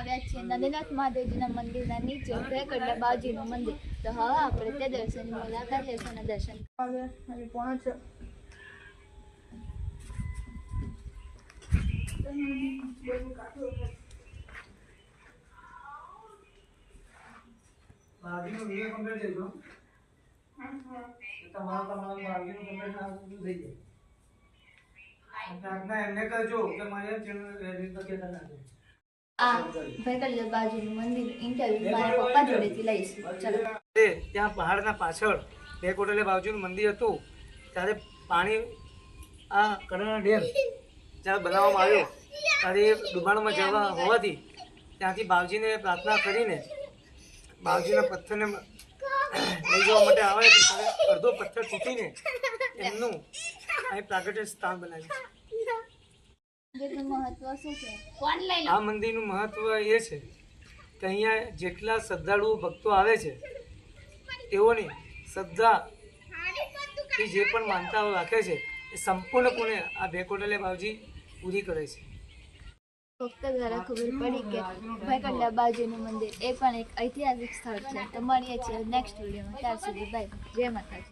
આવ્યા છીએ નંદીનાથ મહાદેવજીના મંદિરના નીચે ભેકડિયા બાવજીનું મંદિર. તો હવે આપણે તે દર્શનની મુલાકાત લેશું અને દર્શન પહોંચો. બાગીનો વિડિયો કમ્પ્લીટ થઈ ગયો. તમારા બાગીનો કમ્પ્લીટ ના થઈ જાય. પ્રાર્થના એમને કરજો કે મારે ચેનલ રેડી પર કેતા નાખો. આ ભેકડિયા બાવજીનું મંદિર ઇન્ટરવ્યુ મારા પપ્પા જોડેથી લઈશું. ચલો. ત્યાં પહાડના પાછળ ભેકડિયા બાવજીનું મંદિર હતું ત્યારે પાણી આ કડાણા ડેમ જ્યારે બનાવવામાં આવ્યો ત્યારે ડુબાણમાં જવા હોવાથી ત્યાંથી બાવજીને પ્રાર્થના કરીને બાવજીના પથ્થરને લઈ જવા માટે આવે ત્યારે અડધો પથ્થર તૂટીને એમનું અહીં પ્રાગટ્ય સ્થાન બનાવ્યું. મહત્વ શું છે? આ મંદિરનું મહત્વ એ છે કે અહીંયા જેટલા શ્રદ્ધાળુઓ ભક્તો આવે છે તેઓની શ્રદ્ધાથી જે પણ માનતાઓ રાખે છે એ સંપૂર્ણપણે આ ભેકોટલે બાવજી પૂરી કરે છે. ભક્ત દ્વારા ખબર પડી કે ભેકડિયા બાવજીનું મંદિર એ પણ એક ઐતિહાસિક સ્થળ છે. તો મળીએ છીએ નેક્સ્ટ વિડીયોમાં. ત્યાર સુધી બાય. જય માતાજી.